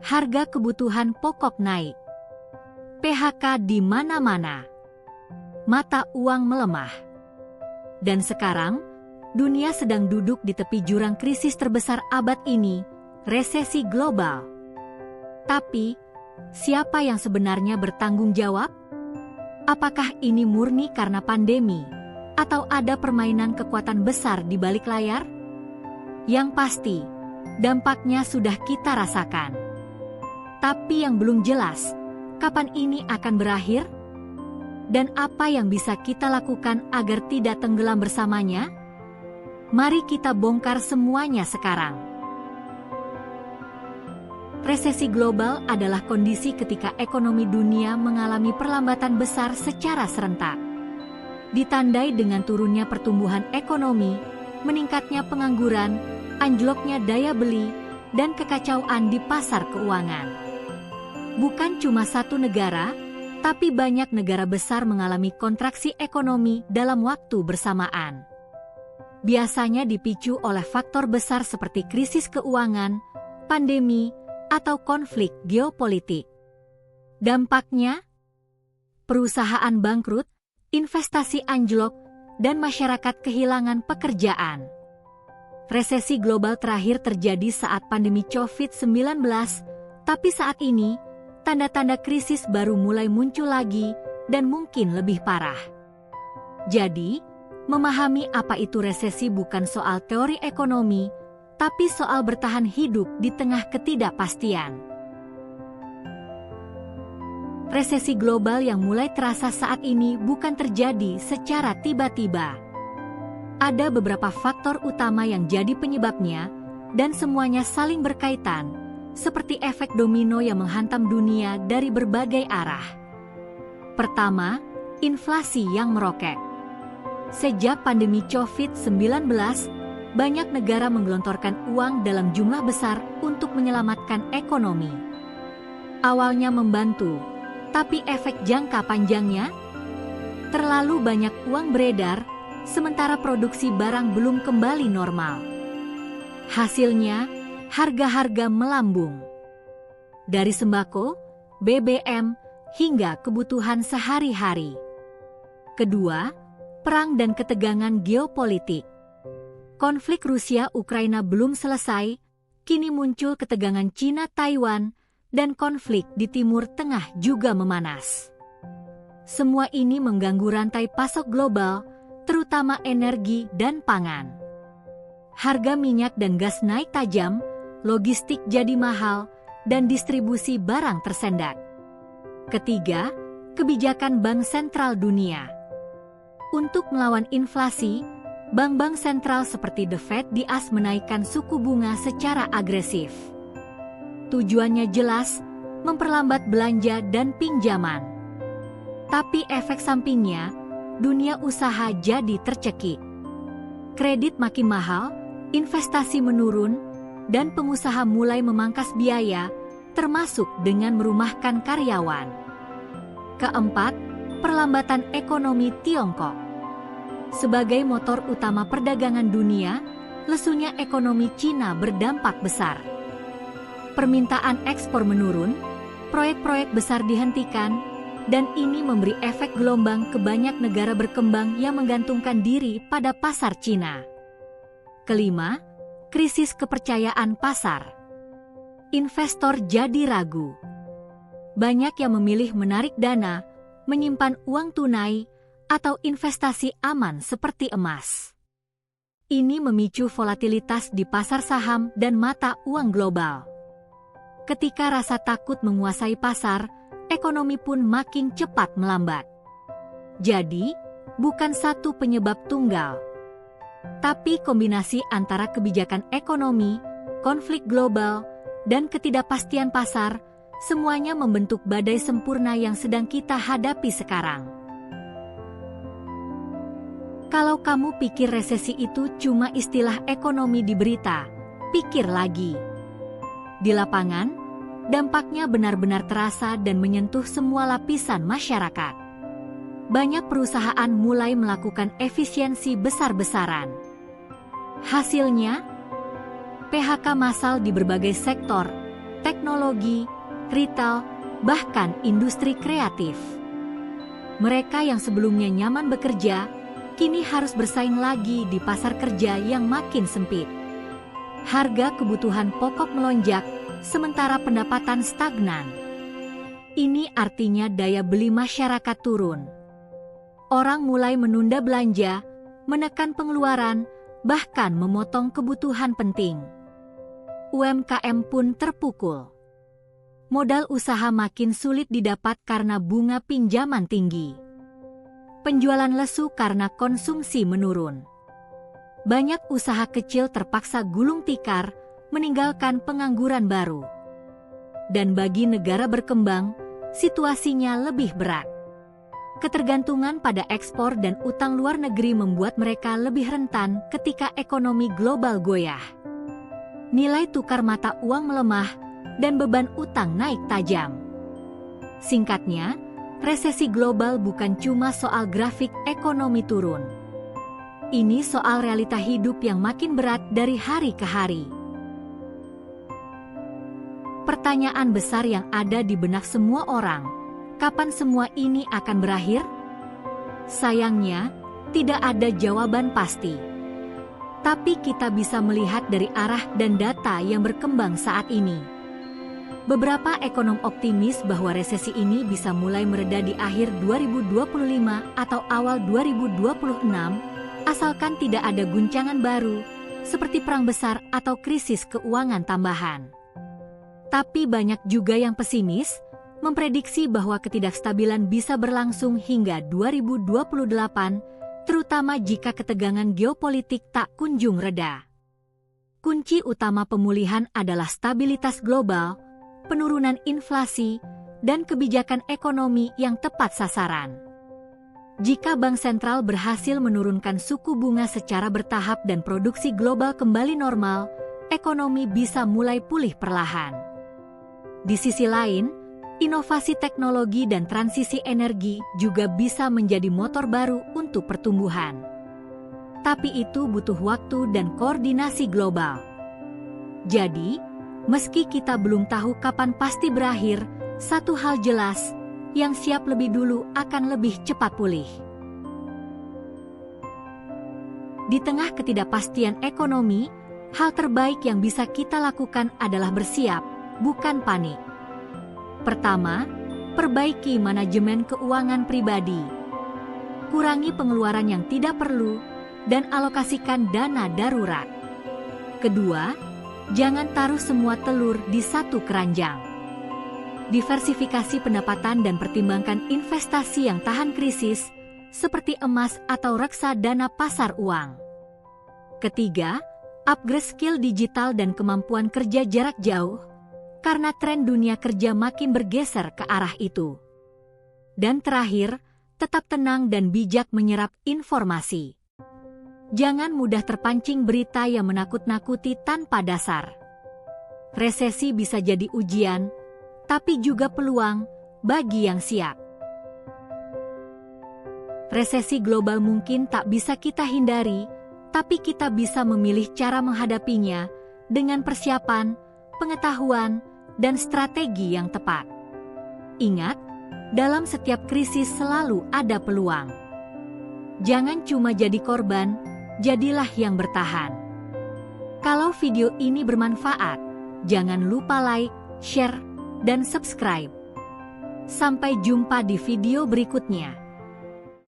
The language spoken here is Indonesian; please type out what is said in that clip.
harga kebutuhan pokok naik, PHK di mana-mana, mata uang melemah. Dan sekarang, dunia sedang duduk di tepi jurang krisis terbesar abad ini, resesi global. Tapi, siapa yang sebenarnya bertanggung jawab? Apakah ini murni karena pandemi, atau ada permainan kekuatan besar di balik layar? Yang pasti, dampaknya sudah kita rasakan. Tapi yang belum jelas, kapan ini akan berakhir? Dan apa yang bisa kita lakukan agar tidak tenggelam bersamanya? Mari kita bongkar semuanya sekarang. Resesi global adalah kondisi ketika ekonomi dunia mengalami perlambatan besar secara serentak. Ditandai dengan turunnya pertumbuhan ekonomi, meningkatnya pengangguran, anjloknya daya beli, dan kekacauan di pasar keuangan. Bukan cuma satu negara, tapi banyak negara besar mengalami kontraksi ekonomi dalam waktu bersamaan. Biasanya dipicu oleh faktor besar seperti krisis keuangan, pandemi, atau konflik geopolitik. Dampaknya, perusahaan bangkrut, investasi anjlok, dan masyarakat kehilangan pekerjaan. Resesi global terakhir terjadi saat pandemi COVID-19, tapi saat ini, tanda-tanda krisis baru mulai muncul lagi dan mungkin lebih parah. Jadi, memahami apa itu resesi bukan soal teori ekonomi, tapi soal bertahan hidup di tengah ketidakpastian. Resesi global yang mulai terasa saat ini bukan terjadi secara tiba-tiba. Ada beberapa faktor utama yang jadi penyebabnya, dan semuanya saling berkaitan, seperti efek domino yang menghantam dunia dari berbagai arah. Pertama, inflasi yang meroket. Sejak pandemi COVID-19, banyak negara menggelontorkan uang dalam jumlah besar untuk menyelamatkan ekonomi. Awalnya membantu, tapi efek jangka panjangnya, terlalu banyak uang beredar, sementara produksi barang belum kembali normal. Hasilnya, harga-harga melambung. Dari sembako, BBM, hingga kebutuhan sehari-hari. Kedua, perang dan ketegangan geopolitik. Konflik Rusia-Ukraina belum selesai, kini muncul ketegangan Cina-Taiwan, dan konflik di Timur Tengah juga memanas. Semua ini mengganggu rantai pasok global, terutama energi dan pangan. Harga minyak dan gas naik tajam, logistik jadi mahal, dan distribusi barang tersendat. Ketiga, kebijakan Bank Sentral Dunia. Untuk melawan inflasi, bank-bank sentral seperti The Fed menaikkan suku bunga secara agresif. Tujuannya jelas, memperlambat belanja dan pinjaman. Tapi efek sampingnya, dunia usaha jadi tercekik. Kredit makin mahal, investasi menurun, dan pengusaha mulai memangkas biaya, termasuk dengan merumahkan karyawan. Keempat, perlambatan ekonomi Tiongkok. Sebagai motor utama perdagangan dunia, lesunya ekonomi Cina berdampak besar. Permintaan ekspor menurun, proyek-proyek besar dihentikan, dan ini memberi efek gelombang ke banyak negara berkembang yang menggantungkan diri pada pasar Cina. Kelima, krisis kepercayaan pasar. Investor jadi ragu. Banyak yang memilih menarik dana, menyimpan uang tunai, atau investasi aman seperti emas. Ini memicu volatilitas di pasar saham dan mata uang global. Ketika rasa takut menguasai pasar, ekonomi pun makin cepat melambat. Jadi, bukan satu penyebab tunggal, tapi kombinasi antara kebijakan ekonomi, konflik global, dan ketidakpastian pasar, semuanya membentuk badai sempurna yang sedang kita hadapi sekarang. Kalau kamu pikir resesi itu cuma istilah ekonomi di berita, pikir lagi. Di lapangan, dampaknya benar-benar terasa dan menyentuh semua lapisan masyarakat. Banyak perusahaan mulai melakukan efisiensi besar-besaran. Hasilnya, PHK massal di berbagai sektor, teknologi, retail, bahkan industri kreatif. Mereka yang sebelumnya nyaman bekerja, kini harus bersaing lagi di pasar kerja yang makin sempit. Harga kebutuhan pokok melonjak, sementara pendapatan stagnan. Ini artinya daya beli masyarakat turun. Orang mulai menunda belanja, menekan pengeluaran, bahkan memotong kebutuhan penting. UMKM pun terpukul. Modal usaha makin sulit didapat karena bunga pinjaman tinggi. Penjualan lesu karena konsumsi menurun. Banyak usaha kecil terpaksa gulung tikar, meninggalkan pengangguran baru. Dan bagi negara berkembang, situasinya lebih berat. Ketergantungan pada ekspor dan utang luar negeri membuat mereka lebih rentan ketika ekonomi global goyah. Nilai tukar mata uang melemah dan beban utang naik tajam. Singkatnya, resesi global bukan cuma soal grafik ekonomi turun. Ini soal realita hidup yang makin berat dari hari ke hari. Pertanyaan besar yang ada di benak semua orang, kapan semua ini akan berakhir? Sayangnya, tidak ada jawaban pasti. Tapi kita bisa melihat dari arah dan data yang berkembang saat ini. Beberapa ekonom optimis bahwa resesi ini bisa mulai mereda di akhir 2025 atau awal 2026, asalkan tidak ada guncangan baru, seperti perang besar atau krisis keuangan tambahan. Tapi banyak juga yang pesimis, memprediksi bahwa ketidakstabilan bisa berlangsung hingga 2028, terutama jika ketegangan geopolitik tak kunjung reda. Kunci utama pemulihan adalah stabilitas global, penurunan inflasi, dan kebijakan ekonomi yang tepat sasaran. Jika bank sentral berhasil menurunkan suku bunga secara bertahap dan produksi global kembali normal, ekonomi bisa mulai pulih perlahan. Di sisi lain, inovasi teknologi dan transisi energi juga bisa menjadi motor baru untuk pertumbuhan. Tapi itu butuh waktu dan koordinasi global. Jadi, meski kita belum tahu kapan pasti berakhir, satu hal jelas, yang siap lebih dulu akan lebih cepat pulih. Di tengah ketidakpastian ekonomi, hal terbaik yang bisa kita lakukan adalah bersiap, bukan panik. Pertama, perbaiki manajemen keuangan pribadi. Kurangi pengeluaran yang tidak perlu, dan alokasikan dana darurat. Kedua, jangan taruh semua telur di satu keranjang. Diversifikasi pendapatan dan pertimbangkan investasi yang tahan krisis, seperti emas atau reksadana pasar uang. Ketiga, upgrade skill digital dan kemampuan kerja jarak jauh, karena tren dunia kerja makin bergeser ke arah itu. Dan terakhir, tetap tenang dan bijak menyerap informasi. Jangan mudah terpancing berita yang menakut-nakuti tanpa dasar. Resesi bisa jadi ujian, tapi juga peluang bagi yang siap. Resesi global mungkin tak bisa kita hindari, tapi kita bisa memilih cara menghadapinya dengan persiapan, pengetahuan, dan strategi yang tepat. Ingat, dalam setiap krisis selalu ada peluang. Jangan cuma jadi korban, jadilah yang bertahan. Kalau video ini bermanfaat, jangan lupa like, share, dan subscribe. Sampai jumpa di video berikutnya.